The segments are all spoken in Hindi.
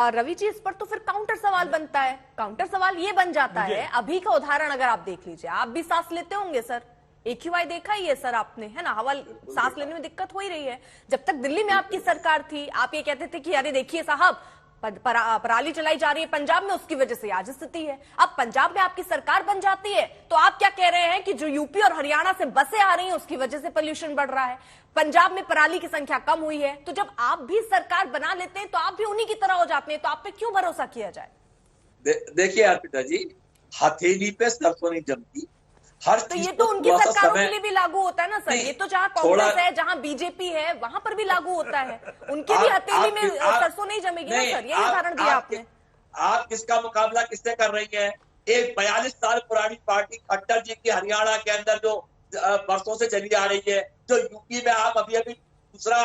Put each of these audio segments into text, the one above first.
और रवि जी, इस पर तो फिर काउंटर सवाल बनता है। काउंटर सवाल ये बन जाता है, अभी का उदाहरण अगर आप देख लीजिए, आप भी सांस लेते होंगे सर, AQI देखा ही है सर आपने, है ना, हवा सांस लेने में दिक्कत हो ही रही है। जब तक दिल्ली में आपकी सरकार थी, आप ये कहते थे कि अरे देखिए साहब, पराली चलाई जा रही है पंजाब में, उसकी वजह से आज स्थिति है। अब पंजाब में आपकी सरकार बन जाती है तो आप क्या कह रहे हैं कि जो यूपी और हरियाणा से बसें आ रही हैं उसकी वजह से पोल्यूशन बढ़ रहा है, पंजाब में पराली की संख्या कम हुई है। तो जब आप भी सरकार बना लेते हैं तो आप भी उन्हीं की तरह हो जाते हैं, तो आप पे क्यों भरोसा किया जाए? देखिए अर्पिता जी, हथेली पे सरसों नहीं जमती। हर तो चीज ये तो उनकी सरकारों के लिए भी लागू होता है ना सर, ये तो जहां थोड़ा कांग्रेस है, जहां बीजेपी है, वहां पर भी लागू होता है। उनकी भी हथेली में सरसों नहीं जमेगी ना सर, यही उदाहरण दिया आपने। आप किसका मुकाबला किससे कर रही हैं? एक 42 साल पुरानी पार्टी खट्टर जी की हरियाणा के अंदर जो बरसों से चली आ रही है, जो यूपी में आप अभी अभी दूसरा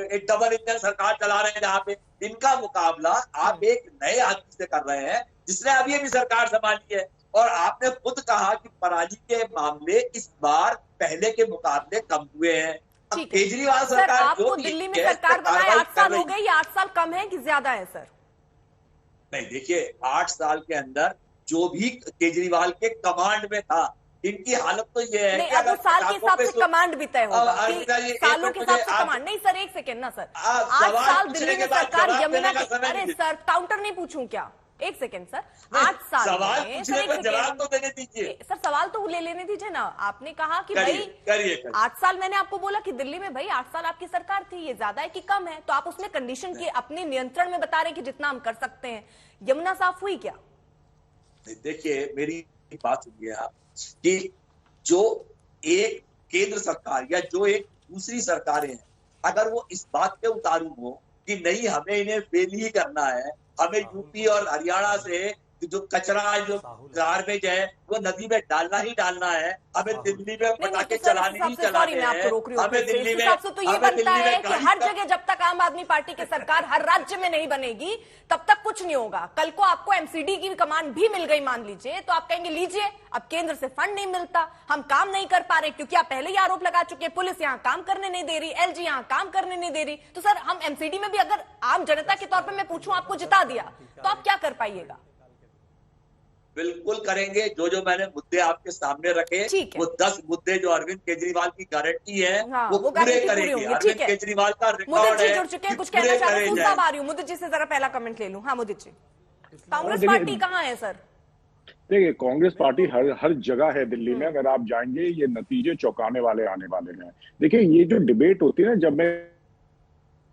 एक डबल इंजन सरकार चला रहे हैं, जहां पे इनका मुकाबला आप एक नए आदमी से कर रहे हैं जिसने अभी अभी सरकार संभाली है। और आपने खुद कहा कि पराली के मामले इस बार पहले के मुकाबले कम हुए हैं। केजरीवाल सरकार आपको दिल्ली में सरकार बनाए 8 साल हो गए, या 8 साल कम है कि ज्यादा है सर? नहीं, देखिए 8 साल के अंदर जो भी केजरीवाल के कमांड में था, इनकी हालत तो ये है कि अगर साल के हिसाब से कमांड भी तय होगा, सालों के हिसाब से कमांड नहीं सर। एक सेकेंड ना सर, 8 साल दिल्ली में सरकार यमुना की, अरे सर काउंटर नहीं पूछूं क्या? एक सेकेंड सर, 8 साल सवाल पूछने को जवाब तो देने दीजिए सर, सवाल तो ले लेने दीजिए ना। आपने कहा कि भाई 8 साल, मैंने आपको बोला कि दिल्ली में भाई 8 साल आपकी सरकार थी, ये ज्यादा है कि कम है? तो आप उसमें कंडीशन की अपने नियंत्रण में बता रहे हैं कि जितना हम कर सकते हैं। यमुना साफ हुई क्या? देखिए मेरी बात सुनिए आप, कि जो एक केंद्र सरकार या जो एक दूसरी सरकारें हैं, अगर वो इस बात पे उतारू हो कि नहीं हमें इन्हें फेल ही करना है, हमें यूपी और हरियाणा से जो कचरा, जो गार्बेज है, वो नदी में डालना ही डालना है, हमें दिल्ली में पटाखे चलाने ही चलाने हैं, हमें दिल्ली में, तो ये बनता है कि हर जगह जब तक आम आदमी पार्टी की सरकार हर राज्य में नहीं बनेगी तब तक कुछ नहीं होगा। कल को आपको MCD की कमान भी मिल गई मान लीजिए, तो आप कहेंगे लीजिए अब केंद्र से फंड नहीं मिलता, हम काम नहीं कर पा रहे, क्योंकि आप पहले ही आरोप लगा चुके हैं पुलिस यहाँ काम करने नहीं दे रही, LG यहाँ काम करने नहीं दे रही। तो सर हम MCD में भी अगर आम जनता के तौर पर मैं पूछूं आपको जिता दिया तो आप क्या कर पाइएगा? बिल्कुल करेंगे। जो जो मैंने मुद्दे आपके सामने रखे, वो 10 मुद्दे जो अरविंद केजरीवाल की गारंटी है, वो पूरे करेंगे। अरविंद केजरीवाल का रिकॉर्ड है, जुड़ चुके हैं, कुछ कहना चाहते हैं? आ रही हूँ मुदित जी से, जरा पहला कमेंट ले लूं। हाँ मुदित जी, कांग्रेस पार्टी कहाँ है सर? देखिए कांग्रेस पार्टी हर जगह है दिल्ली में। अगर आप जाएंगे ये नतीजे चौंकाने वाले आने वाले हैं। देखिए ये जो डिबेट होती है ना, जब मैं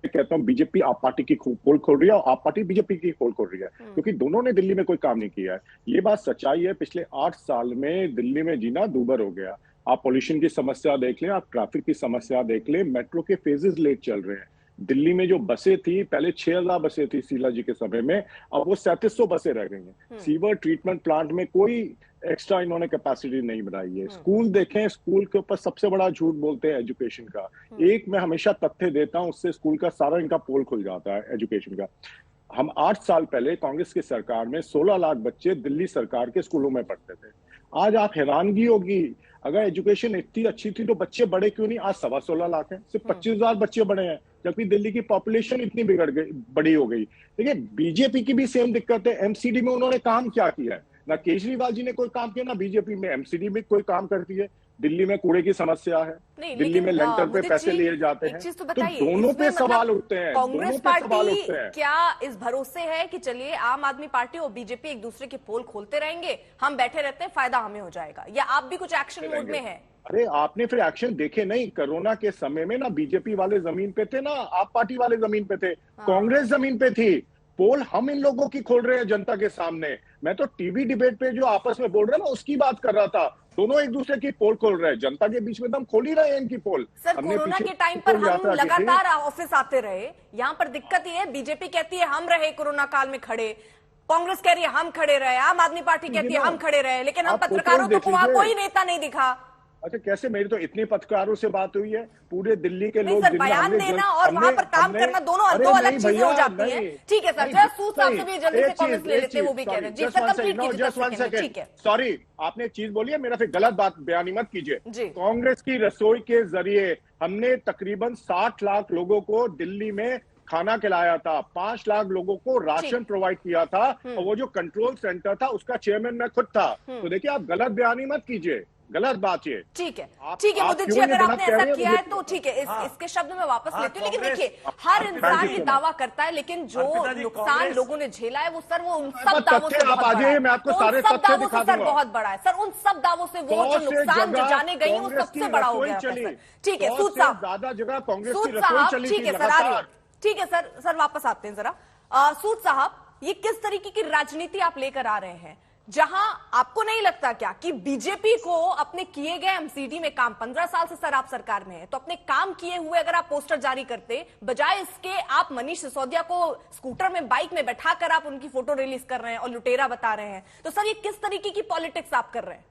कहता हूँ बीजेपी आप पार्टी की पोल खोल रही है और आप पार्टी बीजेपी की पोल खोल रही है, क्योंकि दोनों ने दिल्ली में कोई काम नहीं किया है। ये बात सच्चाई है। पिछले 8 साल में दिल्ली में जीना दूभर हो गया। आप पोल्यूशन की समस्या देख लें, आप ट्रैफिक की समस्या देख लें, मेट्रो के फेजेस लेट चल रहे हैं। दिल्ली में जो बसें थी, पहले 6000 बसें थी शीला जी के समय में, अब वो 3700 बसें रह गई हैं। सीवर ट्रीटमेंट प्लांट में कोई एक्स्ट्रा इन्होंने कैपेसिटी नहीं बनाई है। स्कूल देखें, स्कूल के ऊपर सबसे बड़ा झूठ बोलते हैं एजुकेशन का। एक मैं हमेशा तथ्य देता हूं, उससे स्कूल का सारा इनका पोल खुल जाता है एजुकेशन का। हम 8 साल पहले कांग्रेस की सरकार में 16 लाख बच्चे दिल्ली सरकार के स्कूलों में पढ़ते थे। आज आप हैरानगी होगी, अगर एजुकेशन इतनी अच्छी थी तो बच्चे बड़े क्यों नहीं? आज 16.25 लाख है, सिर्फ 25,000 बच्चे बड़े हैं, जबकि दिल्ली की पॉपुलेशन इतनी बिगड़ गई, बड़ी हो गई। देखिए बीजेपी की भी सेम दिक्कत है। MCD में उन्होंने काम क्या किया है? ना केजरीवाल जी ने कोई काम किया, ना बीजेपी में MCD में कोई काम करती है। दिल्ली में कूड़े की समस्या है, दिल्ली में लेंटर पे पैसे लिए जाते हैं, तो दोनों पे सवाल उठते हैं। कांग्रेस पार्टी क्या इस भरोसे है कि चलिए आम आदमी पार्टी और बीजेपी एक दूसरे के पोल खोलते रहेंगे, हम बैठे रहते हैं, फायदा हमें हो जाएगा, या आप भी कुछ एक्शन मोड में है? अरे आपने फिर एक्शन देखे नहीं? कोरोना के समय में ना बीजेपी वाले जमीन पे थे, ना आप पार्टी वाले जमीन पे थे, कांग्रेस जमीन पे थी। पोल हम इन लोगों की खोल रहे हैं जनता के सामने। मैं तो टीवी डिबेट पे जो आपस में बोल रहे हैं ना, उसकी बात कर रहा था। दोनों एक दूसरे की पोल खोल रहे हैं, जनता के बीच में दम खोल ही रहे हैं इनकी पोल। सर कोरोना के टाइम पर हम लगातार ऑफिस आते रहे, यहाँ पर दिक्कत ये है, बीजेपी कहती है हम रहे कोरोना काल में खड़े, कांग्रेस कह रही है हम खड़े रहे, आम आदमी पार्टी कहती है हम खड़े रहे, लेकिन हम पत्रकारों को वहां कोई नेता नहीं दिखा। अच्छा कैसे? मेरी तो इतनी पत्रकारों से बात हुई है, पूरे दिल्ली के लोग बयान देना और वहां पर काम करना दोनों अलग चीजें हो जाती हैं। ठीक है सर, जसूस साहब से भी जल्दी से कमेंट्स ले लेते हैं, वो भी कह रहे हैं। जी सर कंप्लीट कीजिए। ठीक है, सॉरी आपने एक चीज बोली है, मेरा फिर गलत बात बयानी मत कीजिए। कांग्रेस की रसोई के जरिए हमने तकरीबन 60 लाख लोगों को दिल्ली में खाना खिलाया था, 5 लाख लोगों को राशन प्रोवाइड किया था, और वो जो कंट्रोल सेंटर था उसका चेयरमैन मैं खुद था। तो देखिए, आप गलत बयानी मत कीजिए, गलत बात ये। ठीक है, ठीक है मुदित जी, अगर आपने ऐसा किया है तो ठीक है, इसके शब्द में वापस लेती हूँ। लेकिन देखिए, हर इंसान ये दावा करता है, लेकिन जो नुकसान लोगों ने झेला है वो सर, वो उन सब दावों से बहुत बड़ा है। मैं आपको सारे सब तथ्य दावों दिखा से सर दूंगा। बहुत बड़ा है सर, उन सब दावों से वो जो नुकसान जो जाने गई वो सबसे बड़ा हो गया है। ठीक है सूद साहब, ज्यादा जगह कांग्रेस की सूद रसोई साहब, चली ठीक थी है सर, आ रही लगातार। है। ठीक है सर वापस आते हैं जरा। सूद साहब, ये किस तरीके की राजनीति आप लेकर आ रहे हैं, जहां आपको नहीं लगता क्या कि बीजेपी को अपने किए गए एमसीडी में काम, 15 साल से सर आप सरकार में है, तो अपने काम किए हुए अगर आप पोस्टर जारी करते, बजाय इसके आप मनीष सिसोदिया को स्कूटर में, बाइक में बैठाकर आप उनकी फोटो रिलीज कर रहे हैं और लुटेरा बता रहे हैं, तो सर ये किस तरीके की पॉलिटिक्स आप कर रहे हैं?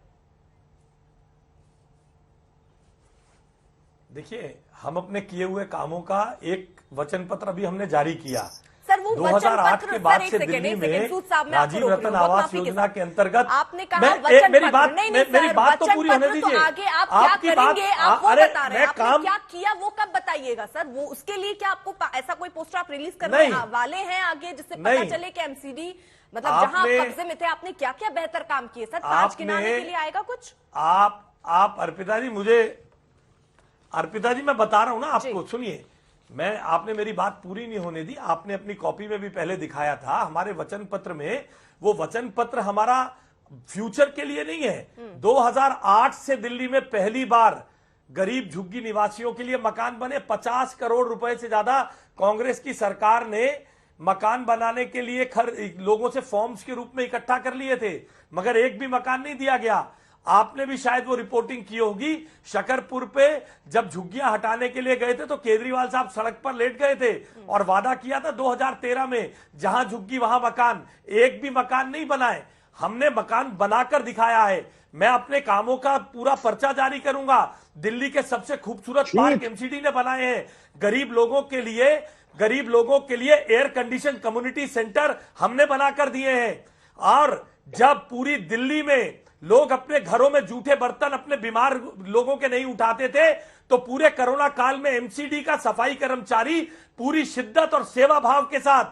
देखिए, हम अपने किए हुए कामों का एक वचन पत्र अभी हमने जारी किया सर, वो 2008 के बाद से दिल्ली में राजीव रतन आवास योजना के अंतर्गत। आपने कहा वचन मेरी पत्र, बात नहीं, नहीं, मेरी सर, बात तो वचन पूरी पत्र होने तो दीजिए। आगे आप क्या करेंगे आप वो अरे बता रहे हैं, मैं आपने क्या किया वो कब बताइएगा सर, वो उसके लिए क्या आपको ऐसा कोई पोस्टर आप रिलीज करने वाले हैं आगे, जिससे पता चले कि एमसीडी मतलब जहां आप कब्जे में थे आपने क्या क्या बेहतर काम किए सर, ताज गिनाने के लिए आएगा कुछ? आप अर्पिता जी मैं बता रहा हूं ना आपको, सुनिए, आपने मेरी बात पूरी नहीं होने दी। आपने अपनी कॉपी में भी पहले दिखाया था, हमारे वचन पत्र में, वो वचन पत्र हमारा फ्यूचर के लिए नहीं है। 2008 से दिल्ली में पहली बार गरीब झुग्गी निवासियों के लिए मकान बने। 50 करोड़ रुपए से ज्यादा कांग्रेस की सरकार ने मकान बनाने के लिए लोगों से फॉर्म्स के रूप में इकट्ठा कर लिए थे, मगर एक भी मकान नहीं दिया गया। आपने भी शायद वो रिपोर्टिंग की होगी, शकरपुर पे जब झुग्गियां हटाने के लिए गए थे तो केजरीवाल साहब सड़क पर लेट गए थे और वादा किया था 2013 में, जहां झुग्गी वहां मकान। एक भी मकान नहीं बनाए, हमने मकान बनाकर दिखाया है। मैं अपने कामों का पूरा पर्चा जारी करूंगा। दिल्ली के सबसे खूबसूरत पार्क एमसीडी ने बनाए हैं। गरीब लोगों के लिए एयर कंडीशन कम्युनिटी सेंटर हमने बनाकर दिए हैं। और जब पूरी दिल्ली में लोग अपने घरों में जूठे बर्तन अपने बीमार लोगों के नहीं उठाते थे, तो पूरे कोरोना काल में एमसीडी का सफाई कर्मचारी पूरी शिद्दत और सेवा भाव के साथ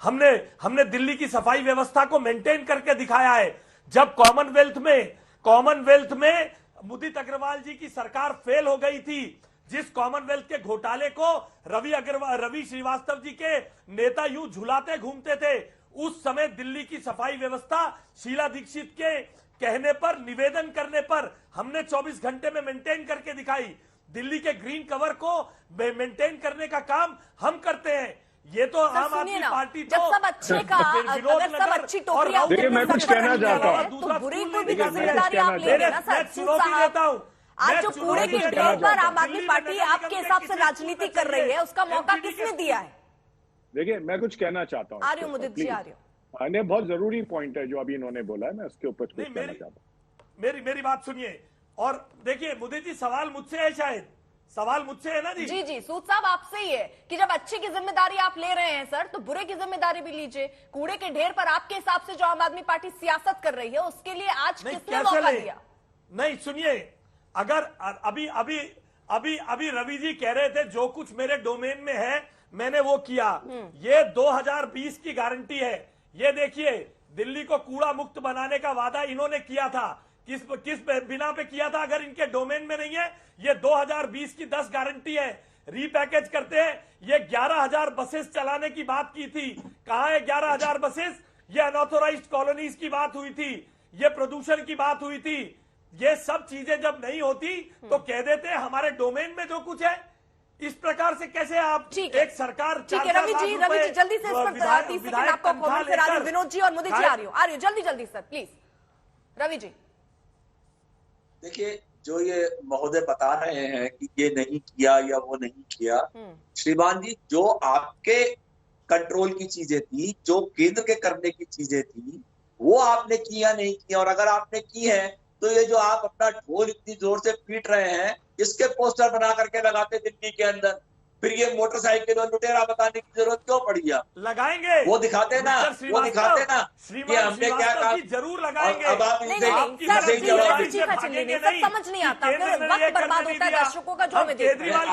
हमने दिल्ली की सफाई व्यवस्था को मेंटेन करके दिखाया है। जब कॉमनवेल्थ में मुदित अग्रवाल जी की सरकार फेल हो गई थी, जिस कॉमनवेल्थ के घोटाले को रवि श्रीवास्तव जी के नेता यूं झुलाते घूमते थे, उस समय दिल्ली की सफाई व्यवस्था शीला दीक्षित के कहने पर, निवेदन करने पर हमने 24 घंटे में मेंटेन करके दिखाई। दिल्ली के ग्रीन कवर को मेंटेन करने का काम हम करते हैं। ये तो आम आदमी पार्टी जब सब अच्छे का, अगर सब अच्छी टोकरी आप देखिए, मैं कुछ कहना चाहता हूं, तो बुरी को भी जिम्मेदारी आप लेंगे ना सर। चुनौती देता हूं, आज जो कूड़े की ढेर पर आम आदमी पार्टी आपके हिसाब से राजनीति कर रही है, उसका मौका किसने दिया है? देखिए, मैं कुछ कहना चाहता हूँ। आ रही हूँ मुदित जी, आ रही हूँ। नहीं, बहुत जरूरी पॉइंट है जो अभी इन्होंने बोला है, मैं उसके ऊपर कुछ कहना चाहता हूँ। मेरी बात सुनिए। और देखिए मुदित जी, सवाल मुझसे है, शायद सवाल मुझसे है ना जी? जी सूद साहब, आपसे ही है कि जब अच्छे की जिम्मेदारी आप ले रहे हैं सर, तो बुरे की जिम्मेदारी भी लीजिए। कूड़े के ढेर पर आपके हिसाब से जो आम आदमी पार्टी सियासत कर रही है, उसके लिए आज किसने मौका दिया? नहीं, सुनिए, अगर अभी रवि जी कह रहे थे जो कुछ मेरे डोमेन में है मैंने वो किया, ये 2020 की गारंटी है। ये देखिए, दिल्ली को कूड़ा मुक्त बनाने का वादा इन्होंने किया था, किस बिना पे किया था? अगर इनके डोमेन में नहीं है, ये 2020 की 10 गारंटी है। रीपैकेज करते हैं, ये 11,000 बसेस चलाने की बात की थी, कहां है 11,000 बसेस? ये अनऑथोराइज्ड कॉलोनीज की बात हुई थी, ये प्रदूषण की बात हुई थी। ये सब चीजें जब नहीं होती तो कह देते हैं हमारे डोमेन में जो कुछ है। इस प्रकार से कैसे आप एक सरकार? ठीक है रवि जी, जल्दी से इस पर 30 सेकंड आपको कॉमेंट फिर आ रही हूं। विनोद जी और मुदित जी आ रही हूं, जल्दी सर प्लीज। रवि जी देखिए, जो ये महोदय बता रहे हैं कि ये नहीं किया या वो नहीं किया, श्रीमान जी, जो आपके कंट्रोल की चीजें थी, जो केंद्र के करने की चीजें थी, वो आपने किया नहीं किया। और अगर आपने की है तो ये जो आप अपना ढोल इतनी जोर से पीट रहे हैं, इसके पोस्टर बना करके लगाते दिल्ली के अंदर, फिर ये मोटरसाइकिल और लुटेरा बताने की जरूरत क्यों पड़ी? आप लगाएंगे, वो दिखाते ना कि हमने क्या कहा, जरूर लगाएंगे। अब आप समझ नहीं आता, फिर वक्त बर्बाद होता है दर्शकों का, जो हमें देख रहे हैं।